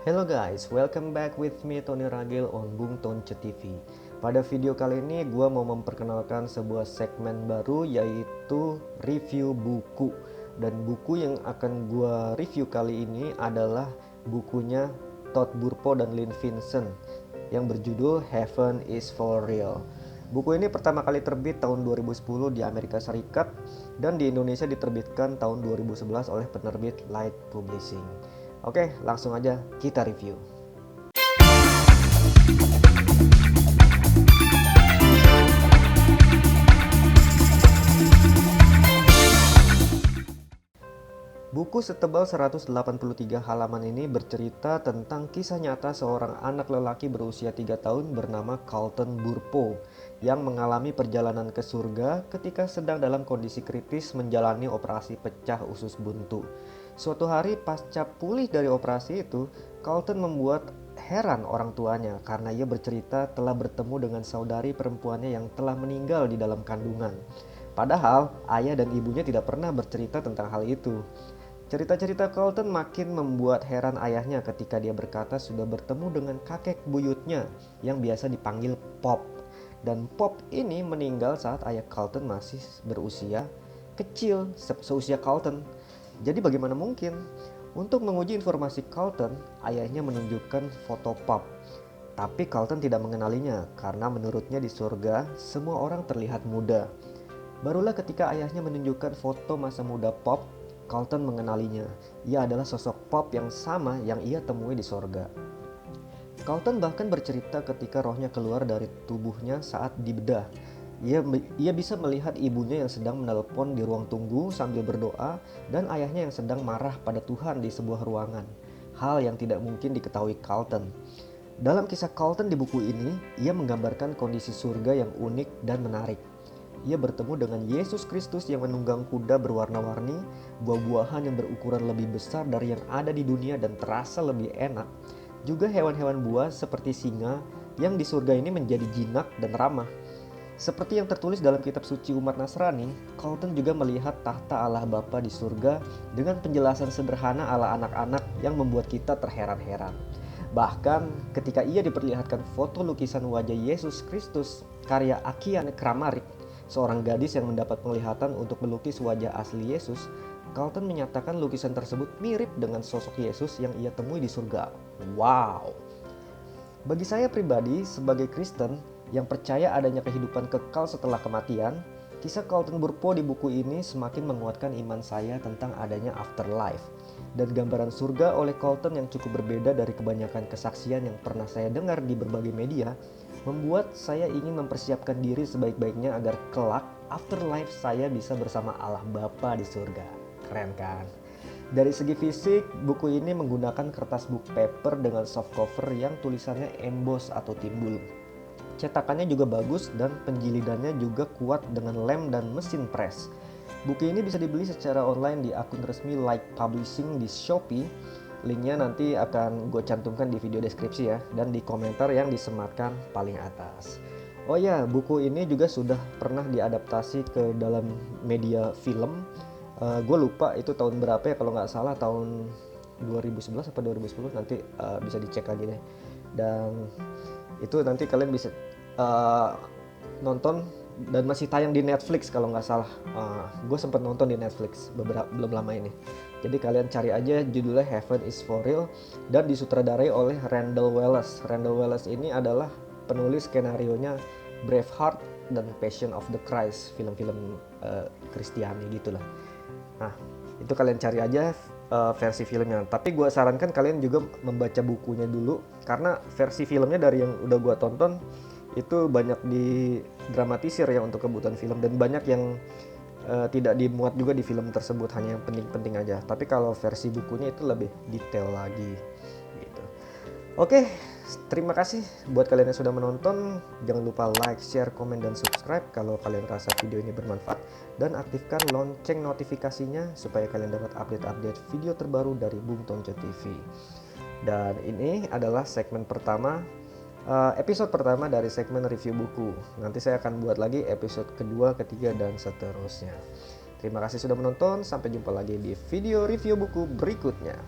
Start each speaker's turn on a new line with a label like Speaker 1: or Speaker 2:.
Speaker 1: Hello guys, welcome back with me Tony Ragil on Bung Tonce TV. Pada video kali ini gue mau memperkenalkan sebuah segmen baru yaitu review buku. Dan buku yang akan gue review kali ini adalah bukunya Todd Burpo dan Lynn Vincent yang berjudul Heaven is for Real. Buku ini pertama kali terbit tahun 2010 di Amerika Serikat dan di Indonesia diterbitkan tahun 2011 oleh penerbit Light Publishing. Oke, langsung aja kita review. Buku setebal 183 halaman ini bercerita tentang kisah nyata seorang anak lelaki berusia 3 tahun bernama Carlton Burpo yang mengalami perjalanan ke surga ketika sedang dalam kondisi kritis menjalani operasi pecah usus buntu. Suatu hari pasca pulih dari operasi itu, Carlton membuat heran orang tuanya karena ia bercerita telah bertemu dengan saudari perempuannya yang telah meninggal di dalam kandungan. Padahal ayah dan ibunya tidak pernah bercerita tentang hal itu. Cerita-cerita Carlton makin membuat heran ayahnya ketika dia berkata sudah bertemu dengan kakek buyutnya yang biasa dipanggil Pop. Dan Pop ini meninggal saat ayah Carlton masih berusia kecil, seusia Carlton. Jadi bagaimana mungkin? Untuk menguji informasi Carlton, ayahnya menunjukkan foto Pop. Tapi Carlton tidak mengenalinya karena menurutnya di surga semua orang terlihat muda. Barulah ketika ayahnya menunjukkan foto masa muda Pop, Carlton mengenalinya. Ia adalah sosok Pop yang sama yang ia temui di surga. Carlton bahkan bercerita ketika rohnya keluar dari tubuhnya saat dibedah. Ia bisa melihat ibunya yang sedang menelpon di ruang tunggu sambil berdoa dan ayahnya yang sedang marah pada Tuhan di sebuah ruangan. Hal yang tidak mungkin diketahui Carlton. Dalam kisah Carlton di buku ini, ia menggambarkan kondisi surga yang unik dan menarik. Ia bertemu dengan Yesus Kristus yang menunggang kuda berwarna-warni, buah-buahan yang berukuran lebih besar dari yang ada di dunia dan terasa lebih enak. Juga hewan-hewan buas seperti singa yang di surga ini menjadi jinak dan ramah. Seperti yang tertulis dalam kitab suci umat Nasrani, Carlton juga melihat tahta Allah Bapa di surga dengan penjelasan sederhana ala anak-anak yang membuat kita terheran-heran. Bahkan ketika ia diperlihatkan foto lukisan wajah Yesus Kristus karya Akiane Kramarik, seorang gadis yang mendapat penglihatan untuk melukis wajah asli Yesus, Carlton menyatakan lukisan tersebut mirip dengan sosok Yesus yang ia temui di surga. Wow! Bagi saya pribadi, sebagai Kristen yang percaya adanya kehidupan kekal setelah kematian, kisah Carlton Burpo di buku ini semakin menguatkan iman saya tentang adanya afterlife. Dan gambaran surga oleh Carlton yang cukup berbeda dari kebanyakan kesaksian yang pernah saya dengar di berbagai media, membuat saya ingin mempersiapkan diri sebaik-baiknya agar kelak afterlife saya bisa bersama Allah Bapa di surga. Keren kan? Dari segi fisik, buku ini menggunakan kertas book paper dengan soft cover yang tulisannya emboss atau timbul. Cetakannya juga bagus dan penjilidannya juga kuat dengan lem dan mesin press. Buku ini bisa dibeli secara online di akun resmi Light Publishing di Shopee. Linknya nanti akan gue cantumkan di video deskripsi ya, dan di komentar yang disematkan paling atas. Oh ya, buku ini juga sudah pernah diadaptasi ke dalam media film. Gue lupa itu tahun berapa ya, kalau nggak salah tahun 2011 atau 2010, nanti bisa dicek lagi deh. Dan itu nanti kalian bisa nonton dan masih tayang di Netflix kalau nggak salah. Gue sempat nonton di Netflix belum lama ini. Jadi kalian cari aja judulnya Heaven is for Real dan disutradarai oleh Randall Wallace. Randall Wallace ini adalah penulis skenarionya Braveheart dan Passion of the Christ, film-film Kristiani gitulah. Nah, itu kalian cari aja versi filmnya. Tapi gue sarankan kalian juga membaca bukunya dulu, karena versi filmnya dari yang udah gue tonton itu banyak didramatisir ya untuk kebutuhan film, dan banyak yang tidak dimuat juga di film tersebut, hanya yang penting-penting aja. Tapi kalau versi bukunya itu lebih detail lagi gitu. Oke, terima kasih buat kalian yang sudah menonton. Jangan lupa like, share, komen, dan subscribe kalau kalian rasa video ini bermanfaat. Dan aktifkan lonceng notifikasinya supaya kalian dapat update-update video terbaru dari Bung Tonce TV. Dan ini adalah segmen pertama, episode pertama dari segmen review buku. Nanti saya akan buat lagi episode kedua, ketiga, dan seterusnya. Terima kasih sudah menonton. Sampai jumpa lagi di video review buku berikutnya.